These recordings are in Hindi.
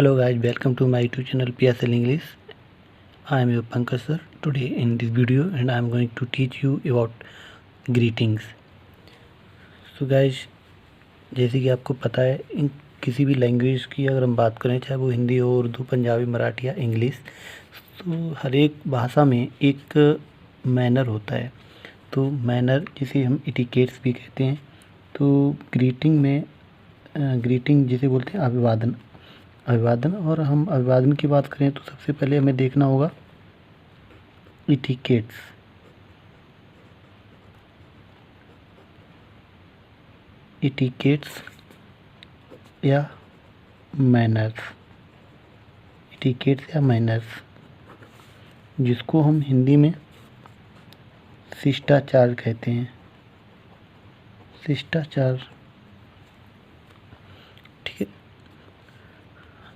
Hello guys, welcome to my YouTube channel PSL English. I am your Pankaj sir today in this video and I am going to teach you about greetings. So guys, जैसे कि आपको पता है इन किसी भी लैंग्वेज की अगर हम बात करें, चाहे वो हिंदी हो, उर्दू, पंजाबी, मराठी या इंग्लिश, तो हर एक भाषा में एक मैनर होता है। तो मैनर जिसे हम इटिकेट्स भी कहते हैं। तो ग्रीटिंग जिसे बोलते हैं अभिवादन। और हम अभिवादन की बात करें तो सबसे पहले हमें देखना होगा इटिकेट्स या मैनर्स, जिसको हम हिंदी में शिष्टाचार कहते हैं। शिष्टाचार, ठीक है।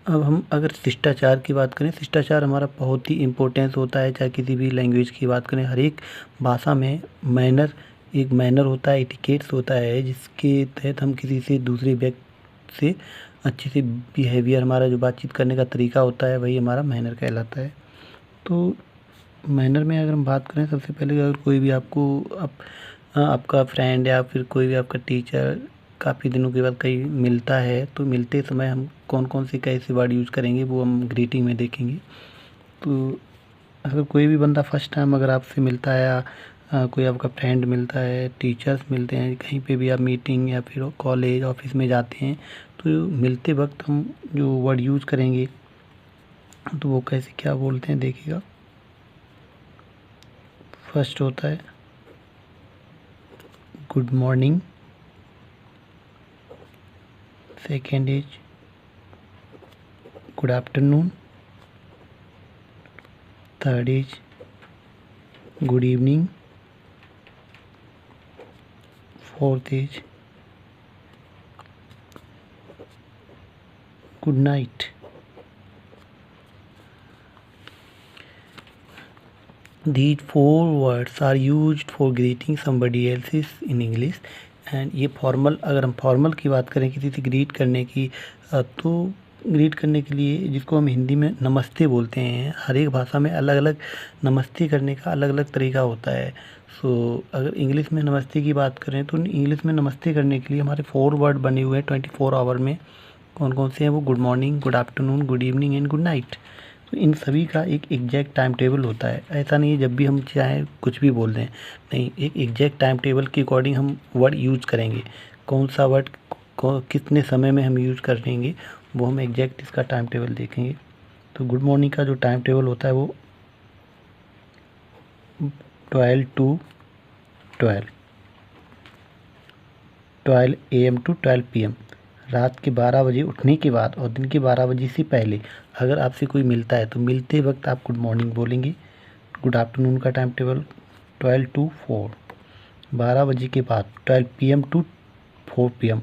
अब हम अगर शिष्टाचार की बात करें, शिष्टाचार हमारा बहुत ही इम्पोर्टेंस होता है। चाहे किसी भी लैंग्वेज की बात करें, हर एक भाषा में एक मैनर होता है, इटिकेट्स होता है, जिसके तहत हम किसी से दूसरे व्यक्ति से अच्छे से बिहेवियर, हमारा जो बातचीत करने का तरीका होता है, वही हमारा मैनर कहलाता है। तो मैनर में अगर हम बात करें, सबसे पहले अगर कोई भी आपका फ्रेंड या फिर कोई भी आपका टीचर काफ़ी दिनों के बाद कहीं मिलता है, तो मिलते समय हम कौन कौन से कैसे वर्ड यूज़ करेंगे वो हम ग्रीटिंग में देखेंगे। तो अगर कोई भी बंदा फर्स्ट टाइम अगर आपसे मिलता है या कोई आपका फ्रेंड मिलता है, टीचर्स मिलते हैं, कहीं पे भी आप मीटिंग या फिर कॉलेज ऑफिस में जाते हैं, तो मिलते वक्त हम जो वर्ड यूज़ करेंगे तो वो कैसे क्या बोलते हैं देखिएगा। फर्स्ट होता है good morning, second is good afternoon, third is good evening, fourth is good night. These 4 words are used for greeting somebody else in English and ये फॉर्मल, अगर हम फॉर्मल की बात करें किसी से ग्रीट करने की, तो ग्रीट करने के लिए जिसको हम हिंदी में नमस्ते बोलते हैं, हर एक भाषा में अलग अलग नमस्ते करने का अलग अलग तरीका होता है। अगर इंग्लिश में नमस्ते की बात करें तो इंग्लिश में नमस्ते करने के लिए हमारे 4 वर्ड बने हुए हैं 24 आवर में। कौन कौन से हैं वो? Good morning, good afternoon, good evening and good night. तो इन सभी का एक एग्जैक्ट टाइम टेबल होता है। ऐसा नहीं है जब भी हम चाहें कुछ भी बोल दें, नहीं, एक एग्जैक्ट टाइम टेबल के अकॉर्डिंग हम वर्ड यूज़ करेंगे। कौन सा वर्ड कितने समय में हम यूज़ करेंगे वो हम एग्जैक्ट इसका टाइम टेबल देखेंगे। तो गुड मॉर्निंग का जो टाइम टेबल होता है वो 12 to 12 AM to 12 PM, रात के 12 बजे उठने के बाद और दिन के 12 बजे से पहले अगर आपसे कोई मिलता है तो मिलते वक्त आप गुड मॉर्निंग बोलेंगे। गुड आफ्टरनून का टाइम टेबल 12 to 4, 12 बजे के बाद 12 PM to 4 PM,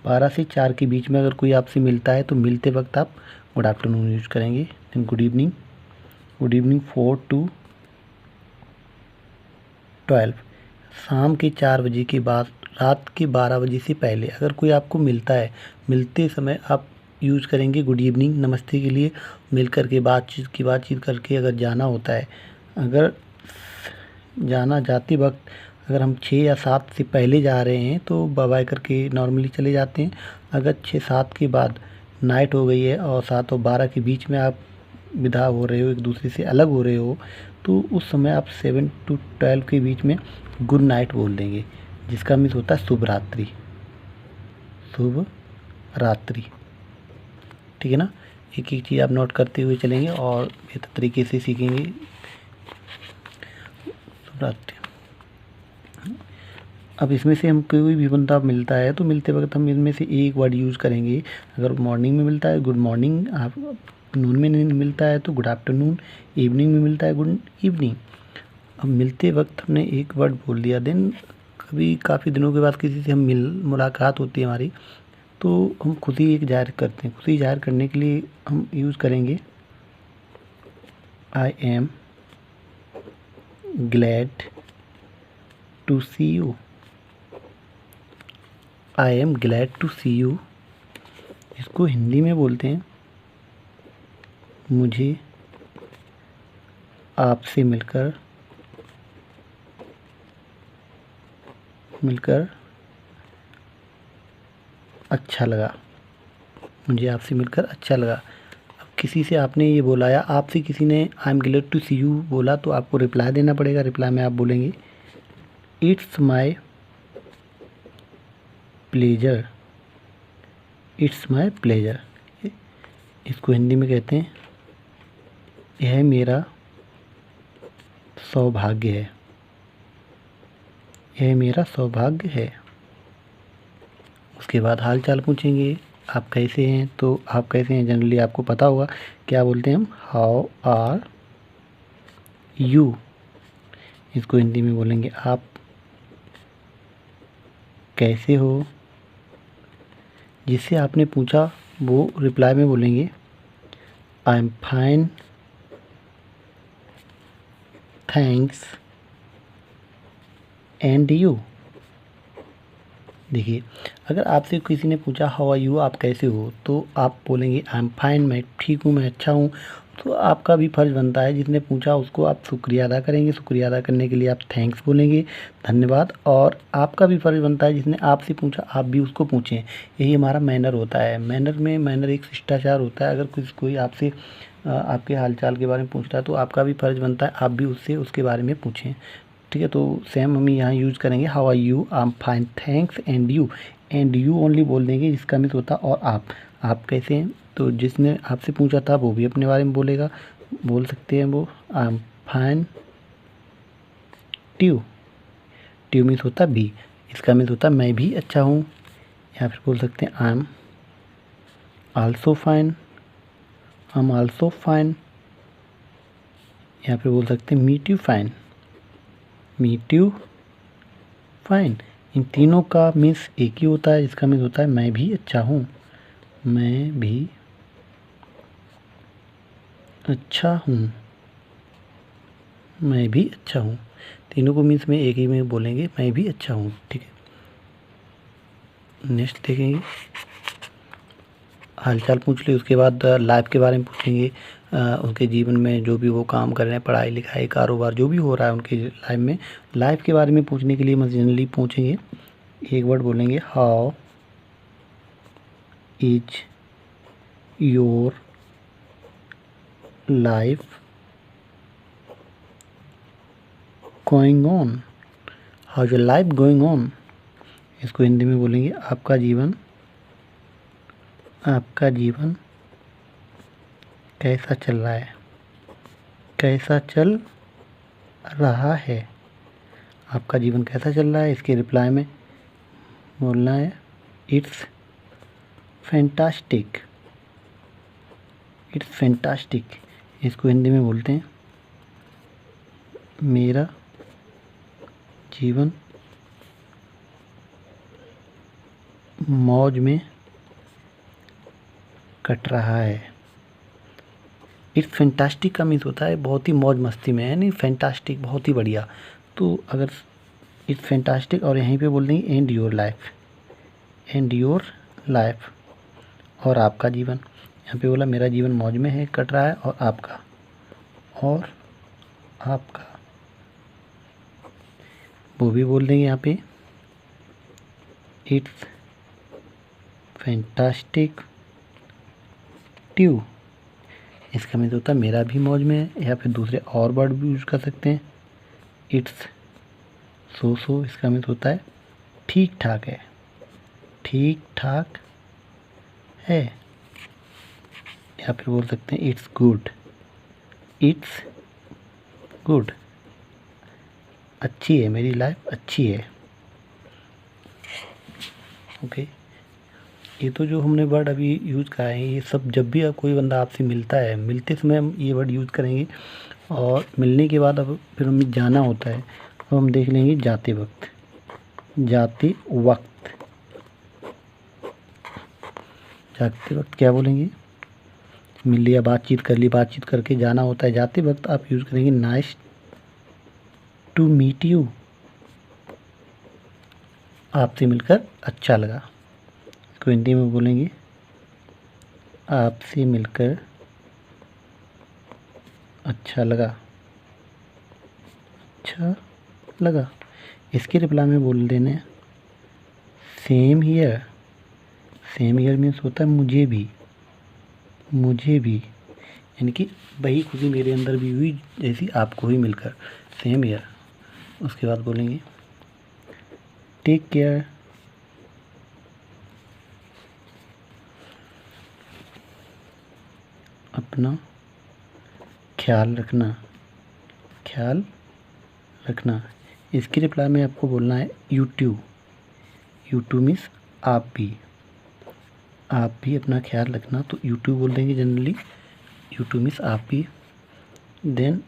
12 से 4 के बीच में अगर कोई आपसे मिलता है तो मिलते वक्त आप गुड आफ्टरनून यूज़ करेंगे। देन गुड इवनिंग 4 to 12, शाम के 4 बजे के बाद रात के 12 बजे से पहले अगर कोई आपको मिलता है, मिलते समय आप यूज़ करेंगे गुड इवनिंग नमस्ते के लिए। मिल कर के बातचीत करके अगर जाना होता है, अगर जाते वक्त अगर हम 6 या 7 से पहले जा रहे हैं तो बाय बाय करके नॉर्मली चले जाते हैं। अगर 6-7 के बाद नाइट हो गई है और 7 और 12 के बीच में आप विदा हो रहे हो, एक दूसरे से अलग हो रहे हो, तो उस समय आप 7 to 12 के बीच में गुड नाइट बोल देंगे, जिसका मीन्स होता है शुभ रात्रि। ठीक है ना। एक एक चीज़ आप नोट करते हुए चलेंगे और बेहतर तरीके से सीखेंगे। शुभ रात्रि। अब इसमें से हम कोई भी बंदा मिलता है तो मिलते वक्त हम इनमें से एक वर्ड यूज़ करेंगे। अगर मॉर्निंग में मिलता है गुड मॉर्निंग, आफ्टरनून में मिलता है तो गुड आफ्टरनून, इवनिंग में मिलता है गुड इवनिंग। अब मिलते वक्त हमने एक वर्ड बोल दिया, देन कभी काफ़ी दिनों के बाद किसी से हम मुलाकात होती है हमारी, तो हम खुशी एक जाहिर करते हैं। खुशी जाहिर करने के लिए हम यूज़ करेंगे I am glad to see you. I am glad to see you, इसको हिंदी में बोलते हैं मुझे आपसे मिलकर अच्छा लगा। मुझे आपसे मिलकर अच्छा लगा। अब किसी से आपने ये बोला या आपसे किसी ने I am glad to see you बोला तो आपको रिप्लाई देना पड़ेगा। रिप्लाई में आप बोलेंगे it's my pleasure. It's my pleasure. इसको हिंदी में कहते हैं यह मेरा सौभाग्य है। यह मेरा सौभाग्य है। उसके बाद हाल चाल पूछेंगे, आप कैसे हैं? तो आप कैसे हैं जनरली आपको पता होगा क्या बोलते हैं हम, हाउ आर यू। इसको हिंदी में बोलेंगे आप कैसे हो। जिससे आपने पूछा वो रिप्लाई में बोलेंगे आई am fine thanks and you. देखिए, अगर आपसे किसी ने पूछा हाउ आर यू, आप कैसे हो, तो आप बोलेंगे आई एम फाइन, मैं ठीक हूँ, मैं अच्छा हूँ। तो आपका भी फ़र्ज़ बनता है जिसने पूछा उसको आप शुक्रिया अदा करेंगे। शुक्रिया अदा करने के लिए आप थैंक्स बोलेंगे, धन्यवाद। और आपका भी फ़र्ज़ बनता है जिसने आपसे पूछा आप भी उसको पूछें। यही हमारा मैनर होता है। मैनर एक शिष्टाचार होता है। अगर कोई आपसे आपके हालचाल के बारे में पूछ रहा है तो आपका भी फ़र्ज़ बनता है आप भी उससे उसके बारे में पूछें। ठीक है, तो सेम हम यहाँ यूज़ करेंगे how are you, I am fine thanks and you. And you only बोल देंगे जिसका मिस होता और आप कैसे हैं। तो जिसने आपसे पूछा था वो भी अपने बारे में बोलेगा, बोल सकते हैं वो I am fine too. Too miss होता भी, इसका मिस होता मैं भी अच्छा हूँ। या फिर बोल सकते हैं I am also fine, I am also fine. या फिर बोल सकते हैं meet you fine, meet you fine. इन तीनों का मिस एक ही होता है, इसका मिस होता है मैं भी अच्छा हूँ, मैं भी अच्छा हूँ, मैं भी अच्छा हूँ। तीनों को मिस में एक ही में बोलेंगे मैं भी अच्छा हूँ। ठीक है, नेक्स्ट देखेंगे हालचाल पूछ ले। उसके बाद लाइफ के बारे में पूछेंगे। उनके जीवन में जो भी वो काम कर रहे हैं, पढ़ाई लिखाई कारोबार जो भी हो रहा है उनकी लाइफ में, लाइफ के बारे में पूछने के लिए हम जनरली पूछेंगे एक वर्ड बोलेंगे how is your life going on. How is your life going on. इसको हिंदी में बोलेंगे आपका जीवन कैसा चल रहा है, कैसा चल रहा है। आपका जीवन कैसा चल रहा है, इसके रिप्लाई में बोलना है इट्स फैंटास्टिक, इट्स फैंटास्टिक। इसको हिंदी में बोलते हैं मेरा जीवन मौज में कट रहा है। इट्स फैंटास्टिक का मीन्स होता है बहुत ही मौज मस्ती में, यानी फैंटास्टिक बहुत ही बढ़िया। तो अगर इट्स फैंटास्टिक और यहीं पे बोल देंगे and your life, and your life और आपका जीवन। यहाँ पे बोला मेरा जीवन मौज में है कट रहा है और आपका वो भी बोल देंगे यहाँ पे इट्स फैंटास्टिक ट्यू। इसका मतलब होता है मेरा भी मौज में है। या फिर दूसरे और वर्ड भी यूज कर सकते हैं इट्स सो। इसका मतलब होता है ठीक ठाक है, ठीक ठाक है। या फिर बोल सकते हैं इट्स गुड, इट्स गुड, अच्छी है, मेरी लाइफ अच्छी है। ओके, ये तो जो हमने वर्ड अभी यूज़ करा है ये सब जब भी कोई बंदा आपसे मिलता है, मिलते समय हम ये वर्ड यूज़ करेंगे। और मिलने के बाद अब फिर हमें जाना होता है तो हम देख लेंगे जाते वक्त, जाते वक्त, जाते वक्त क्या बोलेंगे, मिल लिया बातचीत कर ली, बातचीत करके जाना होता है जाते वक्त आप यूज़ करेंगे नाइस टू मीट यू, आपसे मिलकर अच्छा लगा। इसको हिंदी में बोलेंगे आपसे मिलकर अच्छा लगा, अच्छा लगा। इसके रिप्लाई में बोल देने same here. Same here means होता है मुझे भी, मुझे भी, यानी कि वही खुशी मेरे अंदर भी हुई जैसी आपको ही मिलकर। Same here. उसके बाद बोलेंगे टेक केयर, अपना ख्याल रखना, ख्याल रखना। इसके रिप्लाई में आपको बोलना है you too. You too means आप भी अपना ख्याल रखना, तो यू टू बोल देंगे जनरली। यू टू मीन्स आप भी। देन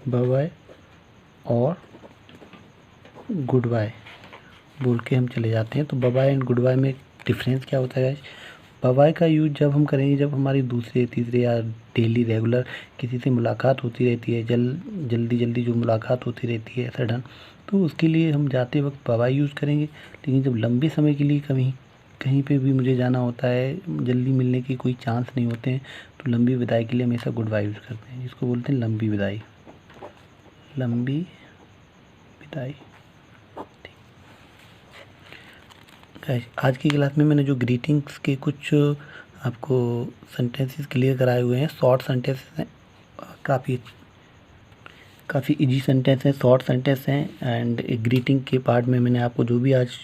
बाय बाय और गुड बाय बोल के हम चले जाते हैं। तो bye bye and goodbye में डिफरेंस क्या होता है गाइस? बाय बाय का यूज़ जब हम करेंगे जब हमारी दूसरे तीसरे या डेली रेगुलर किसी से मुलाकात होती रहती है, जल्दी जल्दी जो मुलाकात होती रहती है सडन, तो उसके लिए हम जाते वक्त बाय बाय यूज़ करेंगे। लेकिन जब लंबे समय के लिए कहीं कहीं पे भी मुझे जाना होता है, जल्दी मिलने के कोई चांस नहीं होते हैं, तो लंबी विदाई के लिए हमेशा गुड बाय यूज़ करते हैं, जिसको बोलते हैं लंबी विदाई। लंबी विदाई। आज की क्लास में मैंने जो ग्रीटिंग्स के कुछ आपको सेंटेंसेस क्लियर कराए हुए हैं, शॉर्ट सेंटेंसेस हैं, काफ़ी इजी सेंटेंस हैं, शॉर्ट सेंटेंस हैं। एंड ग्रीटिंग के पार्ट में मैंने आपको जो भी आज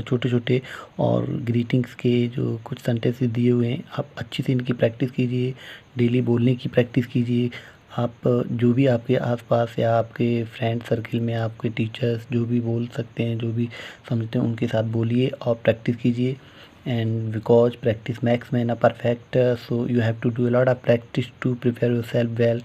छोटे छोटे और ग्रीटिंग्स के जो कुछ सेंटेंसेस दिए हुए हैं, आप अच्छे से इनकी प्रैक्टिस कीजिए, डेली बोलने की प्रैक्टिस कीजिए। आप जो भी आपके आसपास या आपके फ्रेंड सर्किल में आपके टीचर्स जो भी बोल सकते हैं, जो भी समझते हैं, उनके साथ बोलिए और प्रैक्टिस कीजिए। And because practice makes man a perfect, so you have to do a lot of practice to prepare yourself well.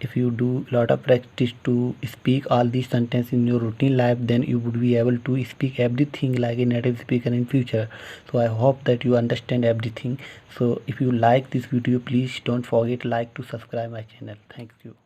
If you do a lot of practice to speak all these sentences in your routine life, then you would be able to speak everything like a native speaker in future. So I hope that you understand everything. So if you like this video, please don't forget like to subscribe my channel. Thank you.